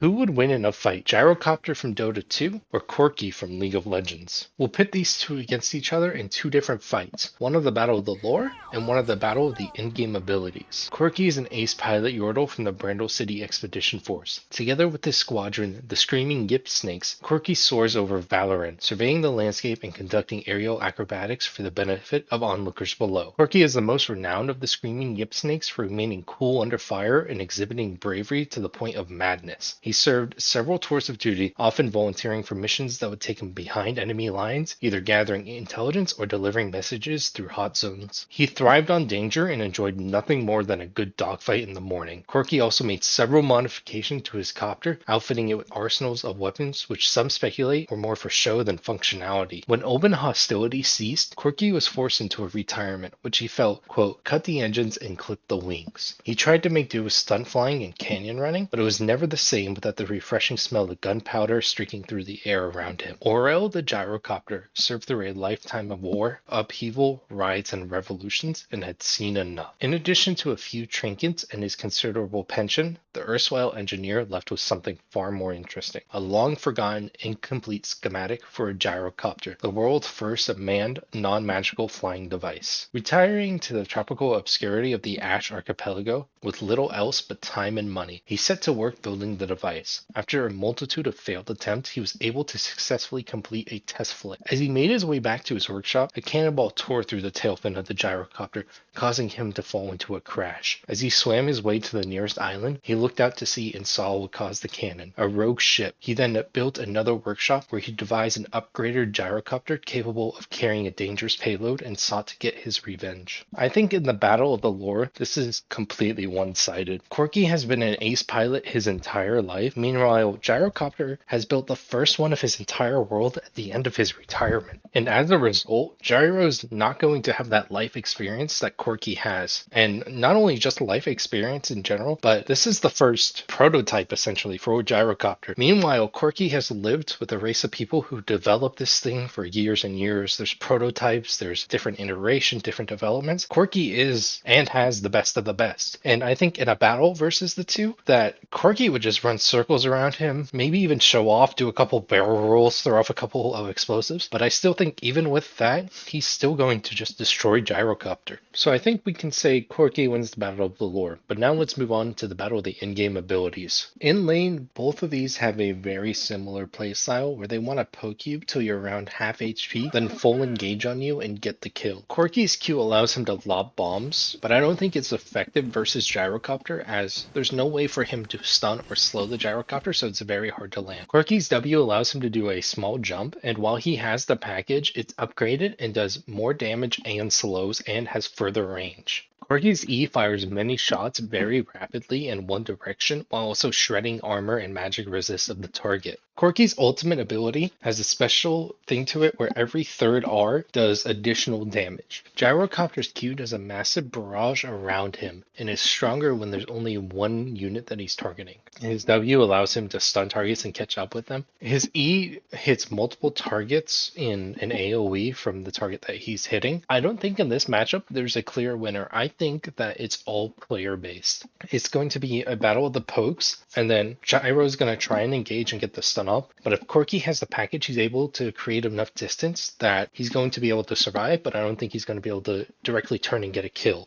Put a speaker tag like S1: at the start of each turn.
S1: Who would win in a fight, Gyrocopter from Dota 2 or Corki from League of Legends? We'll pit these two against each other in two different fights, one of the Battle of the Lore and one of the Battle of the in-game abilities. Corki is an ace pilot Yordle from the Brandle City Expedition Force. Together with his squadron, the Screaming Yip Snakes, Corki soars over Valorant, surveying the landscape and conducting aerial acrobatics for the benefit of onlookers below. Corki is the most renowned of the Screaming Yip Snakes for remaining cool under fire and exhibiting bravery to the point of madness. He served several tours of duty, often volunteering for missions that would take him behind enemy lines, either gathering intelligence or delivering messages through hot zones. He thrived on danger and enjoyed nothing more than a good dogfight in the morning. Corki also made several modifications to his copter, outfitting it with arsenals of weapons, which some speculate were more for show than functionality. When open hostility ceased, Corki was forced into a retirement, which he felt, quote, cut the engines and clip the wings. He tried to make do with stunt flying and canyon running, but it was never the same without the refreshing smell of gunpowder streaking through the air around him. Orel the Gyrocopter served through a lifetime of war, upheaval, riots, and revolutions, and had seen enough. In addition to a few trinkets and his considerable pension, the erstwhile engineer left with something far more interesting. A long-forgotten, incomplete schematic for a gyrocopter, the world's first manned, non-magical flying device. Retiring to the tropical obscurity of the Ash Archipelago, with little else but time and money, he set to work building the device. After a multitude of failed attempts, he was able to successfully complete a test flight. As he made his way back to his workshop, a cannonball tore through the tail fin of the gyrocopter, causing him to fall into a crash. As he swam his way to the nearest island, he looked out to sea and saw what caused the cannon, a rogue ship. He then built another workshop where he devised an upgraded gyrocopter capable of carrying a dangerous payload and sought to get his revenge. I think in the Battle of the Lore, this is completely one-sided. Corki has been an ace pilot his entire life. Meanwhile, Gyrocopter has built the first one of his entire world at the end of his retirement. And as a result, Gyro's not going to have that life experience that Corki has. And not only just life experience in general, but this is the first prototype essentially for Gyrocopter. Meanwhile, Corki has lived with a race of people who developed this thing for years and years. There's prototypes, there's different iteration, different developments. Corki is and has the best of the best. And I think in a battle versus the two, that Corki would just run circles around him, maybe even show off, do a couple barrel rolls, throw off a couple of explosives. But I still think even with that, he's still going to just destroy Gyrocopter. So I think we can say Corki wins the Battle of the Lore. But now let's move on to the Battle of the in-game abilities. In lane, both of these have a very similar playstyle where they want to poke you till you're around half HP, then full engage on you and get the kill. Corki's Q allows him to lob bombs, but I don't think it's effective versus Gyrocopter as there's no way for him to stun or slow the Gyrocopter, so it's very hard to land. Corki's W allows him to do a small jump, and while he has the package, it's upgraded and does more damage and slows and has further range. Corki's E fires many shots very rapidly in one direction while also shredding armor and magic resist of the target. Corki's ultimate ability has a special thing to it where every third R does additional damage. Gyrocopter's Q does a massive barrage around him and is stronger when there's only one unit that he's targeting. His W allows him to stun targets and catch up with them. His E hits multiple targets in an AoE from the target that he's hitting. I don't think in this matchup there's a clear winner. I think that it's all player based. It's going to be a battle of the pokes, and then Gyro is going to try and engage and get the stun up. But if Corki has the package, he's able to create enough distance that he's going to be able to survive, but I don't think he's going to be able to directly turn and get a kill.